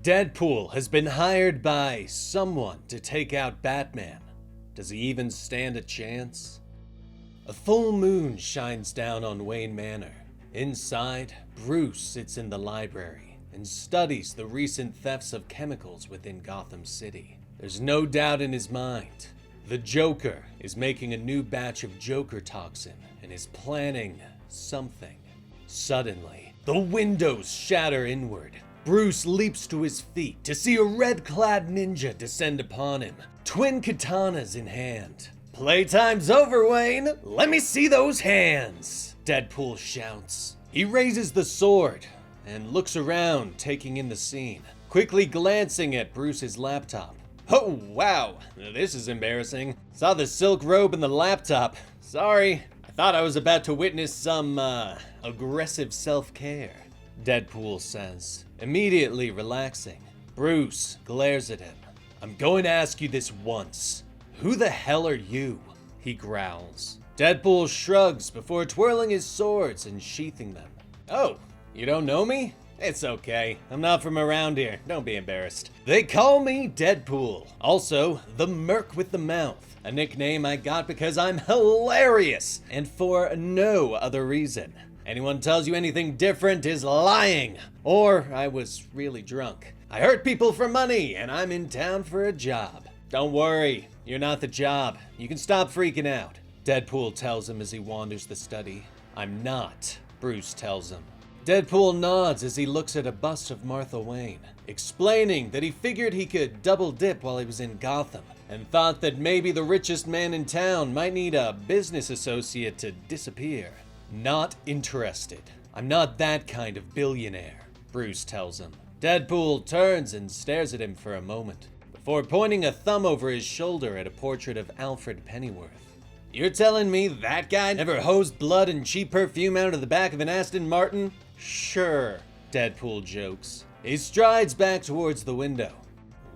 Deadpool has been hired by someone to take out Batman. Does he even stand a chance? A full moon shines down on Wayne Manor. Inside, Bruce sits in the library and studies the recent thefts of chemicals within Gotham City. There's no doubt in his mind. The Joker is making a new batch of Joker toxin and is planning something. Suddenly, the windows shatter inward. Bruce leaps to his feet to see a red-clad ninja descend upon him, twin katanas in hand. "Playtime's over, Wayne! Let me see those hands!" Deadpool shouts. He raises the sword and looks around, taking in the scene, quickly glancing at Bruce's laptop. "Oh, wow, this is embarrassing. Saw the silk robe and the laptop. Sorry, I thought I was about to witness some, aggressive self-care," Deadpool says, immediately relaxing. Bruce glares at him. "I'm going to ask you this once. Who the hell are you?" he growls. Deadpool shrugs before twirling his swords and sheathing them. "Oh, you don't know me? It's okay. I'm not from around here. Don't be embarrassed. They call me Deadpool. Also, the Merc with the Mouth, a nickname I got because I'm hilarious and for no other reason. Anyone tells you anything different is lying. Or I was really drunk. I hurt people for money and I'm in town for a job." "Don't worry, you're not the job. You can stop freaking out," Deadpool tells him as he wanders the study. "I'm not," Bruce tells him. Deadpool nods as he looks at a bust of Martha Wayne, explaining that he figured he could double dip while he was in Gotham, and thought that maybe the richest man in town might need a business associate to disappear. "Not interested. I'm not that kind of billionaire," Bruce tells him. Deadpool turns and stares at him for a moment, before pointing a thumb over his shoulder at a portrait of Alfred Pennyworth. "You're telling me that guy never hosed blood and cheap perfume out of the back of an Aston Martin?" "Sure," Deadpool jokes. He strides back towards the window.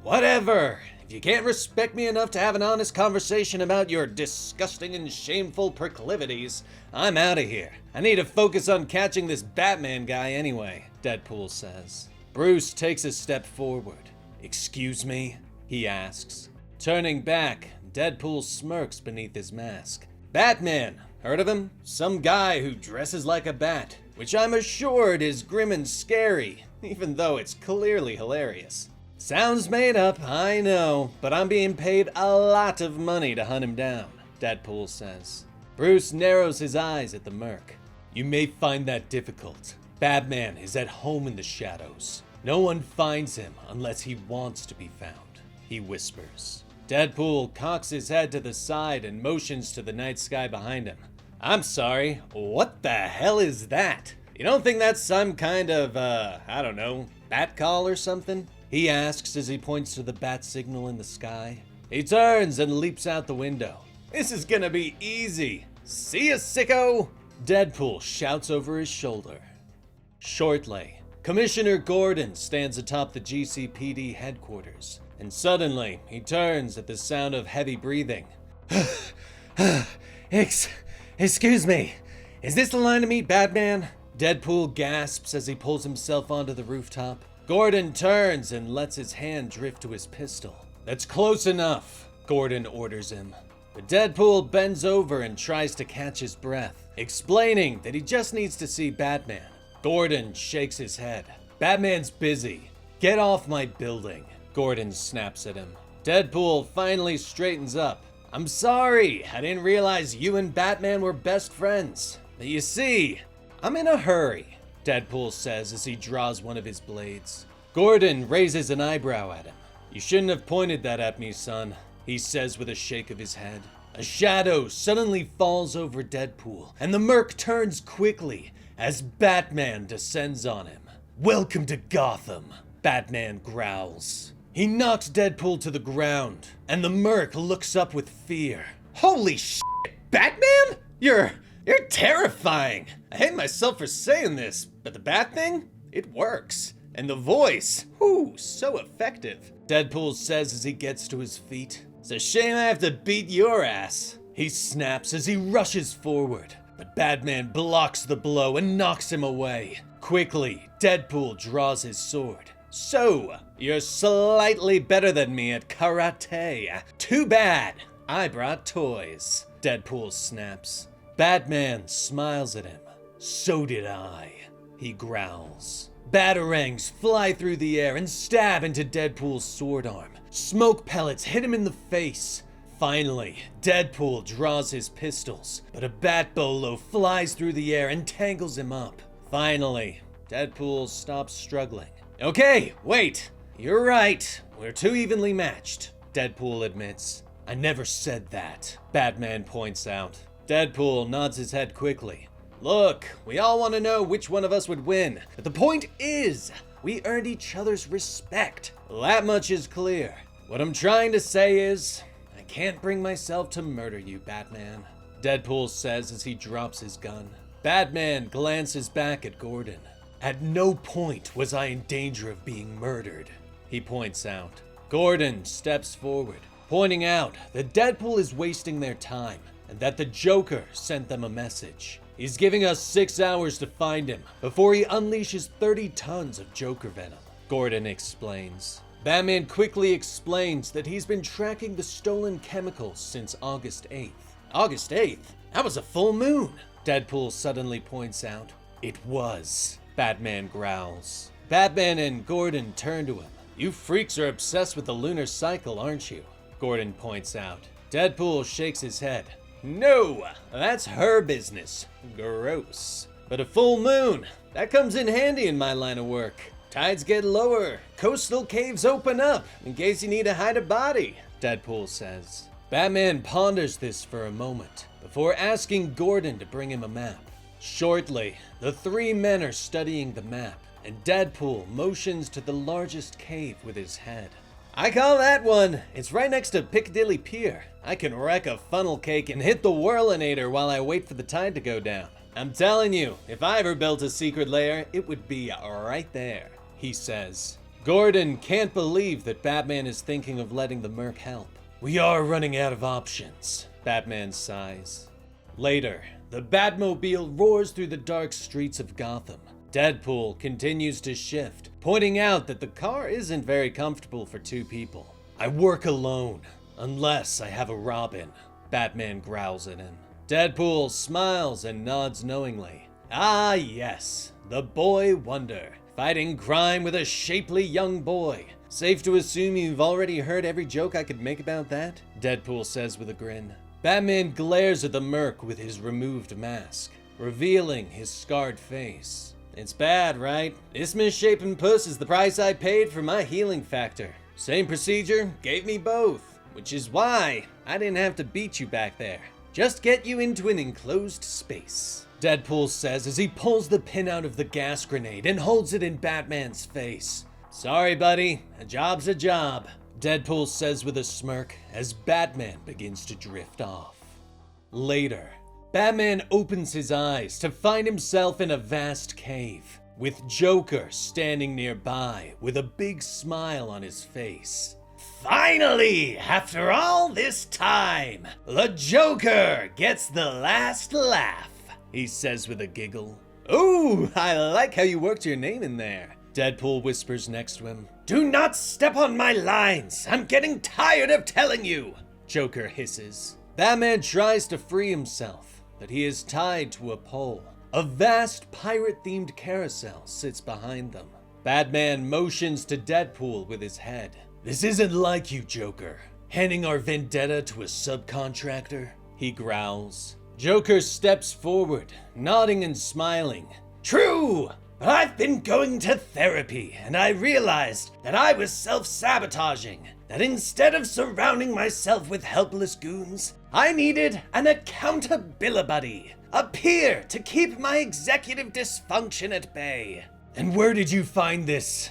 "Whatever. If you can't respect me enough to have an honest conversation about your disgusting and shameful proclivities, I'm out of here. I need to focus on catching this Batman guy anyway," Deadpool says. Bruce takes a step forward. "Excuse me?" he asks. Turning back, Deadpool smirks beneath his mask. "Batman, heard of him? Some guy who dresses like a bat, which I'm assured is grim and scary, even though it's clearly hilarious. Sounds made up, I know, but I'm being paid a lot of money to hunt him down," Deadpool says. Bruce narrows his eyes at the Merc. "You may find that difficult. Batman is at home in the shadows. No one finds him unless he wants to be found," he whispers. Deadpool cocks his head to the side and motions to the night sky behind him. "I'm sorry, what the hell is that? You don't think that's some kind of, I don't know, bat call or something?" he asks as he points to the bat signal in the sky. He turns and leaps out the window. "This is gonna be easy. See ya, sicko!" Deadpool shouts over his shoulder. Shortly, Commissioner Gordon stands atop the GCPD headquarters, and suddenly he turns at the sound of heavy breathing. Excuse me, is this the line to meet Batman?" Deadpool gasps as he pulls himself onto the rooftop. Gordon turns and lets his hand drift to his pistol. "That's close enough," Gordon orders him. But Deadpool bends over and tries to catch his breath, explaining that he just needs to see Batman. Gordon shakes his head. "Batman's busy. Get off my building," Gordon snaps at him. Deadpool finally straightens up. "I'm sorry, I didn't realize you and Batman were best friends. But you see, I'm in a hurry," Deadpool says as he draws one of his blades. Gordon raises an eyebrow at him. "You shouldn't have pointed that at me, son," he says with a shake of his head. A shadow suddenly falls over Deadpool, and the Merc turns quickly as Batman descends on him. "Welcome to Gotham," Batman growls. He knocks Deadpool to the ground, and the Merc looks up with fear. "Holy shit, Batman? You're terrifying. I hate myself for saying this, but the bat thing, it works. And the voice, so effective," Deadpool says as he gets to his feet. "It's a shame I have to beat your ass," he snaps as he rushes forward. But Batman blocks the blow and knocks him away. Quickly, Deadpool draws his sword, So, you're slightly better than me at karate. Too bad. I brought toys. Deadpool snaps. Batman smiles at him. So did I. He growls. Batarangs fly through the air and stab into Deadpool's sword arm. Smoke pellets hit him in the face. Finally, Deadpool draws his pistols, but a bat bolo flies through the air and tangles him up. Finally, Deadpool stops struggling. Okay, wait. You're right. We're too evenly matched, Deadpool admits. I never said that, Batman points out. Deadpool nods his head quickly. Look, we all want to know which one of us would win, but the point is, we earned each other's respect. That much is clear. What I'm trying to say is, I can't bring myself to murder you, Batman, Deadpool says as he drops his gun. Batman glances back at Gordon. At no point was I in danger of being murdered, he points out. Gordon steps forward, pointing out that Deadpool is wasting their time and that the Joker sent them a message. He's giving us 6 hours to find him before he unleashes 30 tons of Joker venom, Gordon explains. Batman quickly explains that he's been tracking the stolen chemicals since August 8th. August 8th? That was a full moon, Deadpool suddenly points out. It was, Batman growls. Batman and Gordon turn to him. You freaks are obsessed with the lunar cycle, aren't you? Gordon points out. Deadpool shakes his head. No, that's her business. Gross. But a full moon, that comes in handy in my line of work. Tides get lower, coastal caves open up in case you need to hide a body, Deadpool says. Batman ponders this for a moment before asking Gordon to bring him a map. Shortly, the 3 men are studying the map, and Deadpool motions to the largest cave with his head. I call that one. It's right next to Piccadilly Pier. I can wreck a funnel cake and hit the whirlinator while I wait for the tide to go down. I'm telling you, if I ever built a secret lair, it would be right there, he says. Gordon can't believe that Batman is thinking of letting the Merc help. We are running out of options, Batman sighs. Later, the Batmobile roars through the dark streets of Gotham. Deadpool continues to shift, pointing out that the car isn't very comfortable for 2 people. I work alone, unless I have a Robin, Batman growls at him. Deadpool smiles and nods knowingly. Ah yes, the boy wonder, fighting crime with a shapely young boy. Safe to assume you've already heard every joke I could make about that? Deadpool says with a grin. Batman glares at the Merc with his removed mask, revealing his scarred face. It's bad, right? This misshapen puss is the price I paid for my healing factor. Same procedure, gave me both, which is why I didn't have to beat you back there. Just get you into an enclosed space, Deadpool says as he pulls the pin out of the gas grenade and holds it in Batman's face. Sorry, buddy, a job's a job, Deadpool says with a smirk as Batman begins to drift off. Later, Batman opens his eyes to find himself in a vast cave, with Joker standing nearby with a big smile on his face. Finally, after all this time, the Joker gets the last laugh, he says with a giggle. Ooh, I like how you worked your name in there, Deadpool whispers next to him. Do not step on my lines, I'm getting tired of telling you, Joker hisses. Batman tries to free himself, but he is tied to a pole. A vast pirate-themed carousel sits behind them. Batman motions to Deadpool with his head. This isn't like you, Joker. Handing our vendetta to a subcontractor, he growls. Joker steps forward, nodding and smiling. True, but I've been going to therapy, and I realized that I was self-sabotaging. That instead of surrounding myself with helpless goons, I needed an accountability buddy, a peer to keep my executive dysfunction at bay. And where did you find this?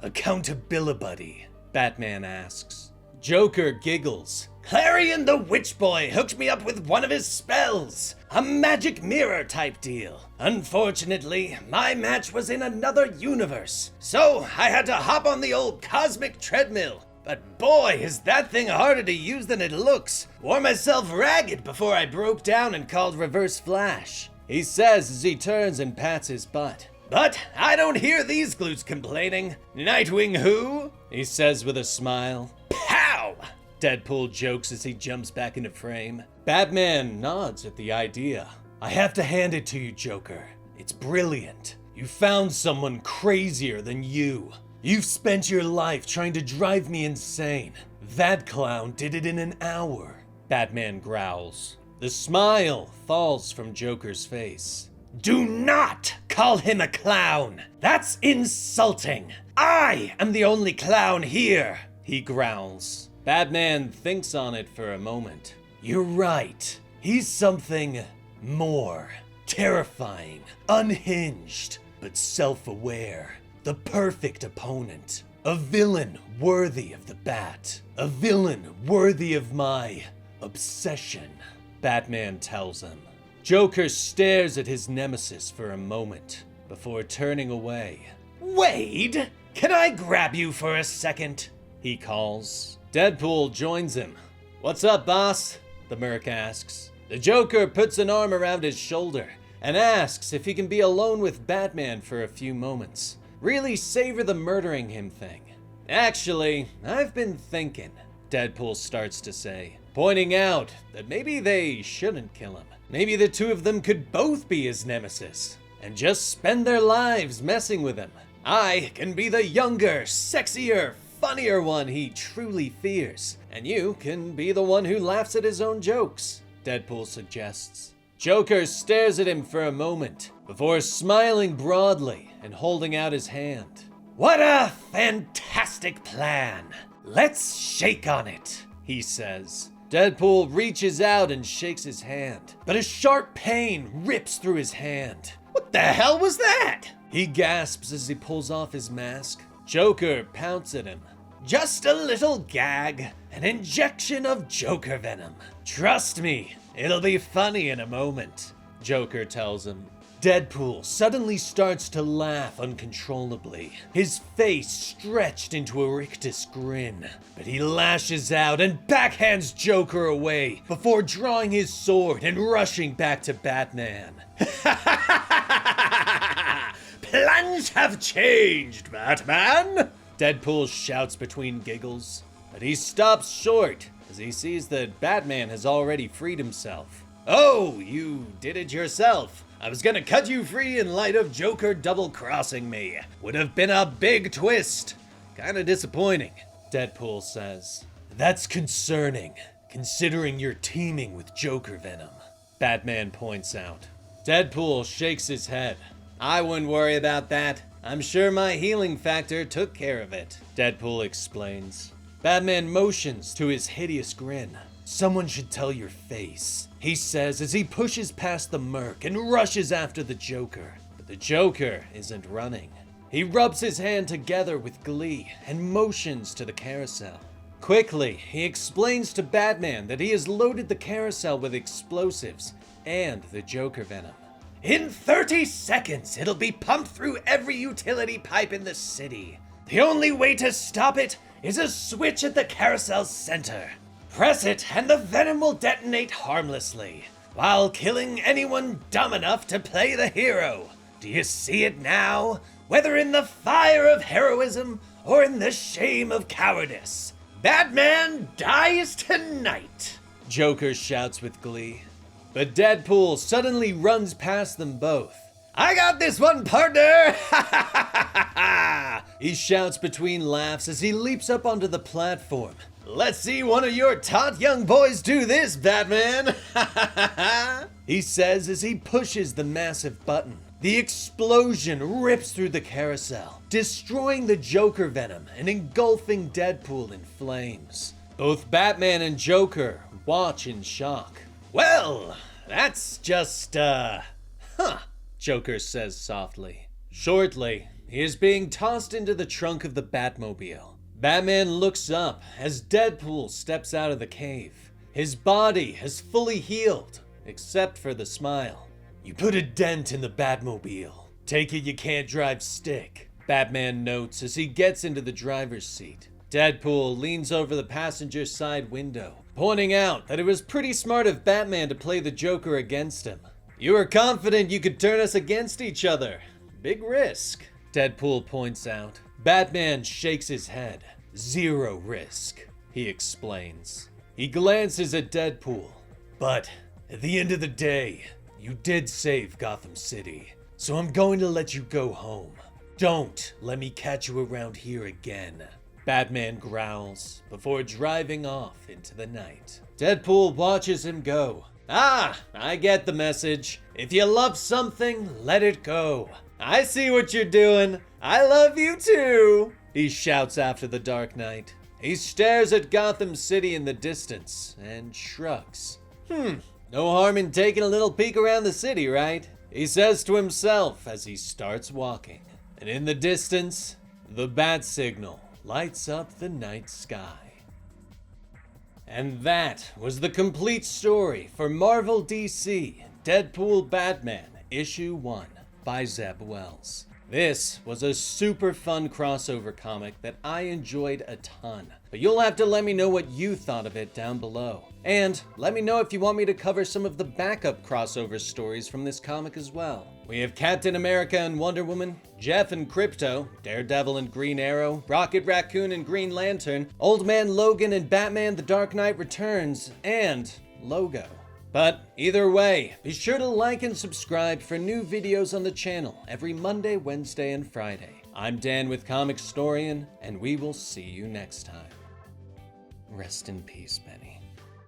Accountability buddy, Batman asks. Joker giggles. Clarion the Witch Boy hooked me up with one of his spells, a magic mirror type deal. Unfortunately, my match was in another universe, so I had to hop on the old cosmic treadmill. But boy, is that thing harder to use than it looks. Wore myself ragged before I broke down and called Reverse Flash, he says as he turns and pats his butt. But I don't hear these glutes complaining. Nightwing who? He says with a smile. Pow! Deadpool jokes as he jumps back into frame. Batman nods at the idea. I have to hand it to you, Joker. It's brilliant. You found someone crazier than you. You've spent your life trying to drive me insane. That clown did it in an hour. Batman growls. The smile falls from Joker's face. Do not call him a clown. That's insulting. I am the only clown here, he growls. Batman thinks on it for a moment. You're right. He's something more. Terrifying, unhinged, but self-aware. The perfect opponent. A villain worthy of the Bat. A villain worthy of my obsession, Batman tells him. Joker stares at his nemesis for a moment before turning away. Wade, can I grab you for a second? He calls. Deadpool joins him. What's up, boss? The merc asks. The Joker puts an arm around his shoulder and asks if he can be alone with Batman for a few moments. Really savor the murdering him thing. Actually, I've been thinking, Deadpool starts to say, pointing out that maybe they shouldn't kill him. Maybe the two of them could both be his nemesis and just spend their lives messing with him. I can be the younger, sexier, funnier one he truly fears, and you can be the one who laughs at his own jokes, Deadpool suggests. Joker stares at him for a moment before smiling broadly and holding out his hand. What a fantastic plan! Let's shake on it, he says. Deadpool reaches out and shakes his hand, but a sharp pain rips through his hand. What the hell was that? He gasps as he pulls off his mask. Joker pouts at him. Just a little gag, an injection of Joker venom. Trust me, it'll be funny in a moment, Joker tells him. Deadpool suddenly starts to laugh uncontrollably, his face stretched into a rictus grin. But he lashes out and backhands Joker away before drawing his sword and rushing back to Batman. Plans have changed, Batman! Deadpool shouts between giggles, but he stops short as he sees that Batman has already freed himself. Oh, you did it yourself. I was gonna cut you free in light of Joker double-crossing me. Would have been a big twist. Kinda disappointing, Deadpool says. That's concerning, considering you're teaming with Joker venom, Batman points out. Deadpool shakes his head. I wouldn't worry about that. I'm sure my healing factor took care of it, Deadpool explains. Batman motions to his hideous grin. Someone should tell your face, he says as he pushes past the merc and rushes after the Joker. But the Joker isn't running. He rubs his hand together with glee and motions to the carousel. Quickly, he explains to Batman that he has loaded the carousel with explosives and the Joker venom. In 30 seconds, it'll be pumped through every utility pipe in the city. The only way to stop it is a switch at the carousel's center. Press it and the venom will detonate harmlessly, while killing anyone dumb enough to play the hero. Do you see it now? Whether in the fire of heroism or in the shame of cowardice. Batman dies tonight, Joker shouts with glee. But Deadpool suddenly runs past them both. I got this one, partner! He shouts between laughs as he leaps up onto the platform. Let's see one of your taut young boys do this, Batman! He says as he pushes the massive button. The explosion rips through the carousel, destroying the Joker venom and engulfing Deadpool in flames. Both Batman and Joker watch in shock. Well, that's just, Joker says softly. Shortly, he is being tossed into the trunk of the Batmobile. Batman looks up as Deadpool steps out of the cave. His body has fully healed, except for the smile. You put a dent in the Batmobile. Take it you can't drive stick, Batman notes as he gets into the driver's seat. Deadpool leans over the passenger side window, pointing out that it was pretty smart of Batman to play the Joker against him. You were confident you could turn us against each other, big risk, Deadpool points out. Batman shakes his head. Zero risk, he explains. He glances at Deadpool. But at the end of the day, you did save Gotham City, so I'm going to let you go home. Don't let me catch you around here again. Batman growls before driving off into the night. Deadpool watches him go. Ah, I get the message. If you love something, let it go. I see what you're doing. I love you too, he shouts after the Dark Knight. He stares at Gotham City in the distance and shrugs. No harm in taking a little peek around the city, right? He says to himself as he starts walking. And in the distance, the bat signal lights up the night sky. And that was the complete story for Marvel DC Deadpool Batman Issue 1 by Zeb Wells. This was a super fun crossover comic that I enjoyed a ton, but you'll have to let me know what you thought of it down below. And let me know if you want me to cover some of the backup crossover stories from this comic as well. We have Captain America and Wonder Woman, Jeff and Krypto, Daredevil and Green Arrow, Rocket Raccoon and Green Lantern, Old Man Logan and Batman the Dark Knight Returns, and Logo. But either way, be sure to like and subscribe for new videos on the channel every Monday, Wednesday, and Friday. I'm Dan with Comicstorian, and we will see you next time. Rest in peace, Benny.